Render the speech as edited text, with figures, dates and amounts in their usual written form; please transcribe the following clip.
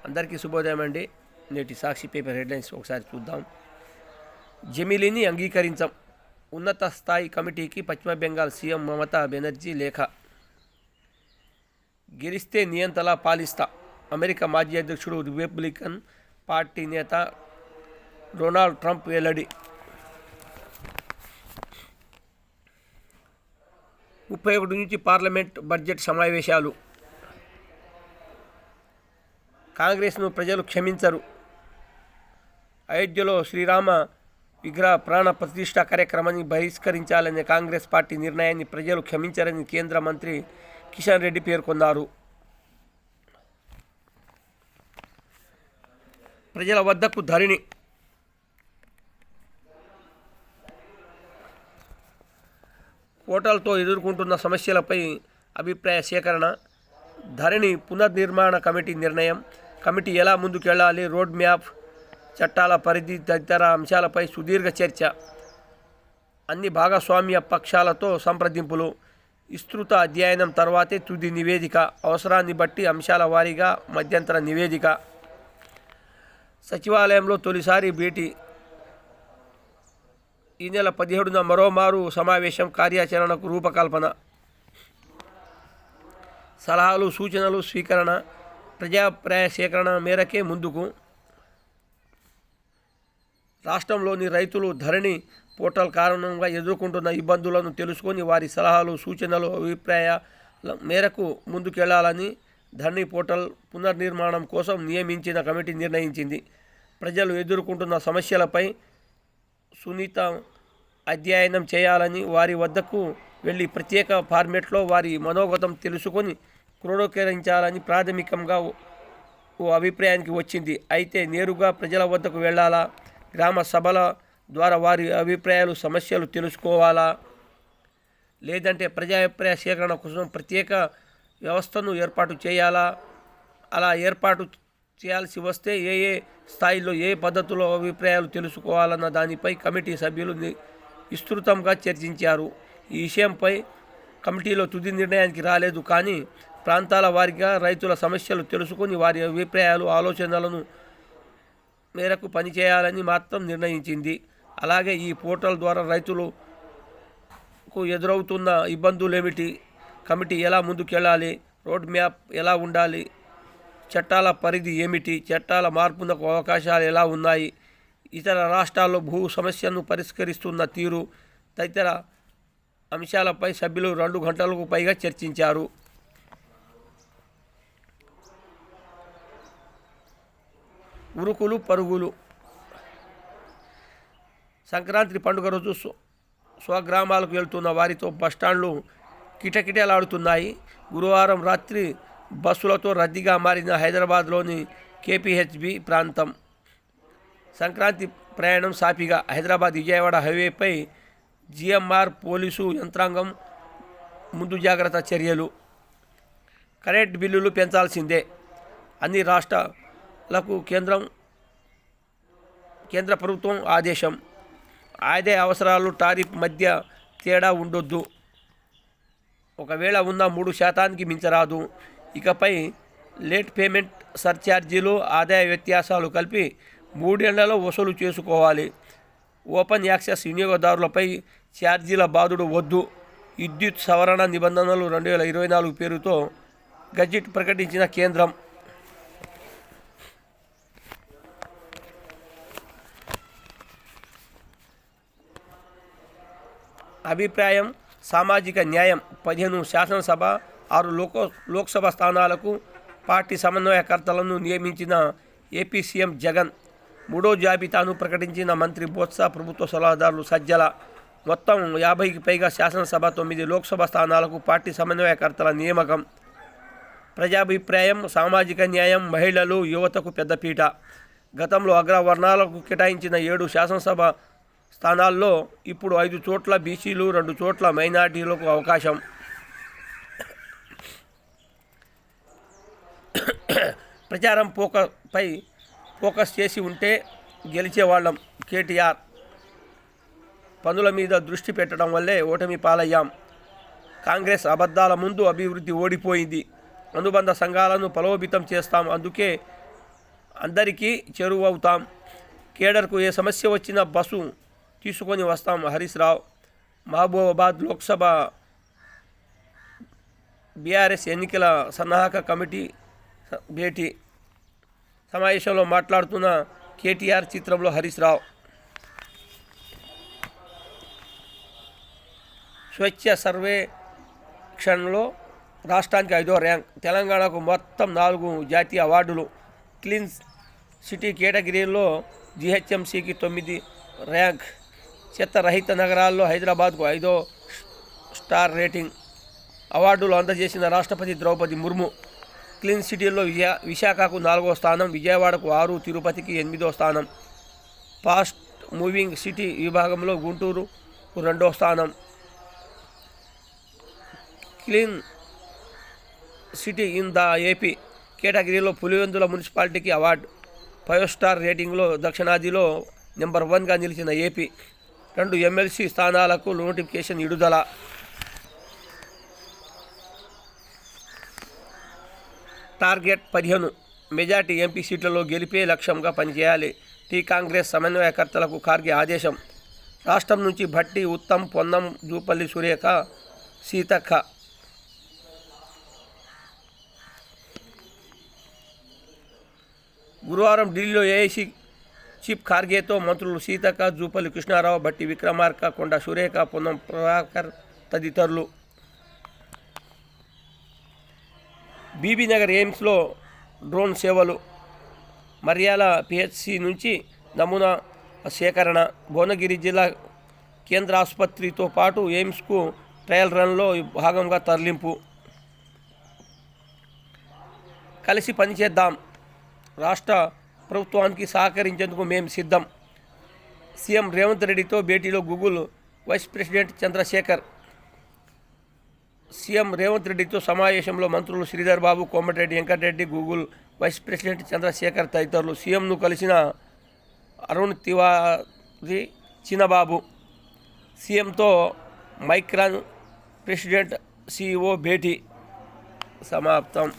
అందరికీ శుభోదయం అండి. నేటి సాక్షి పేపర్ హెడ్లైన్స్ ఒకసారి చూద్దాం. జమిలీని అంగీకరించాం, ఉన్నత స్థాయి కమిటీకి పశ్చిమ బెంగాల్ సీఎం మమతా బెనర్జీ లేఖ. గెలిస్తే నియంతలా పాలిస్తా, అమెరికా మాజీ అధ్యక్షుడు రిపబ్లికన్ పార్టీ నేత డొనాల్డ్ ట్రంప్ వెల్లడి. 31 నుంచి పార్లమెంట్ బడ్జెట్ సమావేశాలు. కాంగ్రెస్ను ప్రజలు క్షమించరు. అయోధ్యలో శ్రీరామ విగ్రహ ప్రాణ ప్రతిష్ఠ కార్యక్రమాన్ని బహిష్కరించాలనే కాంగ్రెస్ పార్టీ నిర్ణయాన్ని ప్రజలు క్షమించరని కేంద్ర మంత్రి కిషన్ రెడ్డి పేర్కొన్నారు. ప్రజల వద్దకు ధరణి. పోర్టల్తో ఎదుర్కొంటున్న సమస్యలపై అభిప్రాయ సేకరణ. ధరణి పునర్నిర్మాణ కమిటీ నిర్ణయం. కమిటీ ఎలా ముందుకెళ్లాలి, రోడ్ మ్యాప్, చట్టాల పరిధి తదితర అంశాలపై సుదీర్ఘ చర్చ. అన్ని భాగస్వామ్య పక్షాలతో సంప్రదింపులు. విస్తృత అధ్యయనం తర్వాతే తుది నివేదిక. అవసరాన్ని బట్టి అంశాల వారీగా మధ్యంతర నివేదిక. సచివాలయంలో తొలిసారి భేటీ. ఈ నెల 17న మరోమారు సమావేశం. కార్యాచరణకు రూపకల్పన. సలహాలు సూచనలు స్వీకరణ. ప్రజాభిప్రాయ సేకరణ మేరకే ముందుకు. రాష్ట్రంలోని రైతులు ధరణి పోర్టల్ కారణంగా ఎదుర్కొంటున్న ఇబ్బందులను తెలుసుకొని వారి సలహాలు సూచనలు అభిప్రాయాల మేరకు ముందుకెళ్లాలని ధరణి పోర్టల్ పునర్నిర్మాణం కోసం నియమించిన కమిటీ నిర్ణయించింది. ప్రజలు ఎదుర్కొంటున్న సమస్యలపై సున్నిత అధ్యయనం చేయాలని, వారి వద్దకు వెళ్ళి ప్రత్యేక ఫార్మేట్లో వారి మనోగతం తెలుసుకొని క్రోడీకరించాలని ప్రాథమికంగా ఓ అభిప్రాయానికి వచ్చింది. అయితే నేరుగా ప్రజల వద్దకు వెళ్ళాలా, గ్రామ సభల ద్వారా వారి అభిప్రాయాలు సమస్యలు తెలుసుకోవాలా, లేదంటే ప్రజాభిప్రాయ సేకరణ కోసం ప్రత్యేక వ్యవస్థను ఏర్పాటు చేయాలా, అలా ఏర్పాటు చేయాల్సి వస్తే ఏ ఏ స్థాయిలో ఏ పద్ధతిలో అభిప్రాయాలు తెలుసుకోవాలన్న దానిపై కమిటీ సభ్యులు విస్తృతంగా చర్చించారు. ఈ విషయంపై కమిటీలో తుది నిర్ణయానికి రాలేదు, కానీ ప్రాంతాల వారీగా రైతుల సమస్యలు తెలుసుకొని వారి అభిప్రాయాలు ఆలోచనలను మేరకు పనిచేయాలని మాత్రం నిర్ణయించింది. అలాగే ఈ పోర్టల్ ద్వారా రైతులకు ఎదురవుతున్న ఇబ్బందులేమిటి, కమిటీ ఎలా ముందుకెళ్ళాలి, రోడ్ మ్యాప్ ఎలా ఉండాలి, చట్టాల పరిధి ఏమిటి, చట్టాల మార్పునకు అవకాశాలు ఎలా ఉన్నాయి, ఇతర రాష్ట్రాల్లో భూ సమస్యను పరిష్కరిస్తున్న తీరు తదితర అంశాలపై సభ్యులు 2 గంటలకు పైగా చర్చించారు. ఉరుకులు పరుగులు. సంక్రాంతి పండుగ రోజు స్వగ్రామాలకు వెళ్తున్న వారితో బస్టాండ్లు కిటకిటలాడుతున్నాయి. గురువారం రాత్రి బస్సులతో రద్దీగా మారిన హైదరాబాద్లోని కేపీహెచ్బి ప్రాంతం. సంక్రాంతి ప్రయాణం సాఫీగా. హైదరాబాద్ విజయవాడ హైవేపై జిఎంఆర్ పోలీసు యంత్రాంగం ముందు జాగ్రత్త చర్యలు. కరెంట్ బిల్లులు పెంచాల్సిందే. అన్ని రాష్ట్రాలకు కేంద్ర ప్రభుత్వం ఆదేశం. ఆదాయ అవసరాలు టారిఫ్ మధ్య తేడా ఉండొద్దు. ఒకవేళ ఉన్న 3% మించరాదు. ఇకపై లేట్ పేమెంట్ సర్ఛార్జీలు, ఆదాయ వ్యత్యాసాలు కలిపి 3 ఏళ్లలో వసూలు చేసుకోవాలి. ఓపెన్ యాక్సెస్ వినియోగదారులపై ఛార్జీల బాధుడు వద్దు. విద్యుత్ సవరణ నిబంధనలు 2024 పేరుతో గజెట్ ప్రకటించిన కేంద్రం. అభిప్రాయం. సామాజిక న్యాయం. 15 శాసనసభ, 6 లోక్సభ స్థానాలకు పార్టీ సమన్వయకర్తలను నియమించిన ఏపీ సీఎం జగన్. 3వ జాబితాను ప్రకటించిన మంత్రి బొత్స, ప్రభుత్వ సలహాదారులు సజ్జల. మొత్తం 50కి పైగా శాసనసభ, 9 లోక్సభ స్థానాలకు పార్టీ సమన్వయకర్తల నియామకం. ప్రజాభిప్రాయం. సామాజిక న్యాయం, మహిళలు, యువతకు పెద్దపీట. గతంలో అగ్రవర్ణాలకు కేటాయించిన 7 శాసనసభ స్థానాల్లో ఇప్పుడు 5 చోట్ల బీసీలు, 2 చోట్ల మైనార్టీలకు అవకాశం. ప్రచారం పై ఫోకస్ చేసి ఉంటే గెలిచేవాళ్ళం. కేటీఆర్. పనుల మీద దృష్టి పెట్టడం వల్లే ఓటమి పాలయ్యాం. కాంగ్రెస్ అబద్ధాల ముందు అభివృద్ధి ఓడిపోయింది. అనుబంధ సంఘాలను బలోపేతం చేస్తాం. అందుకే అందరికీ చేరువవుతాం. కేడర్కు ఏ సమస్య వచ్చినా బస్సు తీసుకొని వస్తాం. హరీష్ రావు. మహబూబాబాద్ లోక్సభ బీఆర్ఎస్ ఎన్నికల సన్నాహక కమిటీ భేటీ సమావేశంలో మాట్లాడుతున్న కేటీఆర్ చిత్రంలో హరీష్ రావు. స్వచ్ఛ సర్వేక్షణలో రాష్ట్రానికి 5వ ర్యాంక్. తెలంగాణకు మొత్తం 4 జాతీయ అవార్డులు. క్లీన్ సిటీ కేటగిరీలో జీహెచ్ఎంసీకి 9 ర్యాంక్. చెత్త రహిత నగరాల్లో హైదరాబాద్కు 5వ స్టార్ రేటింగ్. అవార్డులు అందజేసిన రాష్ట్రపతి ద్రౌపది ముర్ము. క్లీన్ సిటీలో విశాఖకు 4వ స్థానం, విజయవాడకు 6, తిరుపతికి 8వ స్థానం. ఫాస్ట్ మూవింగ్ సిటీ విభాగంలో గుంటూరు 2వ స్థానం. Clean city in the AP కేటగిరీలో పులివెందుల మున్సిపాలిటీకి అవార్డు. 5 స్టార్ రేటింగ్లో దక్షిణాదిలో నెంబర్ 1గా నిలిచిన ఏపీ. 2 ఎమ్మెల్సీ స్థానాలకు నోటిఫికేషన్ విడుదల. టార్గెట్ 15 మెజార్టీ ఎంపీ సీట్లలో గెలిపే లక్ష్యంగా పనిచేయాలి. కాంగ్రెస్ సమన్వయకర్తలకు ఖార్గే ఆదేశం. రాష్ట్రం నుంచి భట్టి, ఉత్తమ్, పొన్నం, జూపల్లి సురేఖ, సీతక్క. గురువారం ఢిల్లీలో ఏఐసీ చీఫ్ ఖార్గేతో మంత్రులు సీతక్క, జూపల్లి కృష్ణారావు, భట్టి విక్రమార్క, కొండ సురేఖ, పొన్నం ప్రభాకర్ తదితరులు. బీబీనగర్ ఎయిమ్స్లో డ్రోన్ సేవలు. మర్యాల పిహెచ్సి నుంచి నమూనా సేకరణ. భువనగిరి జిల్లా కేంద్ర ఆసుపత్రితో పాటు ఎయిమ్స్కు ట్రయల్ రన్లో భాగంగా తరలింపు. కలిసి పనిచేద్దాం. రాష్ట్ర ప్రభుత్వానికి సహకరించేందుకు మేం సిద్ధం. సీఎం రేవంత్ రెడ్డితో భేటీలో Google vice president Chandrashekar. CM Revanth రెడ్డితో సమావేశంలో మంత్రులు Sridhar Babu, Komatireddy Venkatareddy, Google vice president Chandrashekar తదితరులు. సీఎంను కలిసిన అరుణ్ తివారీ, చిన్నబాబు. సీఎంతో మైక్రాన్ ప్రెసిడెంట్, సిఇఓ భేటీ సమాప్తం.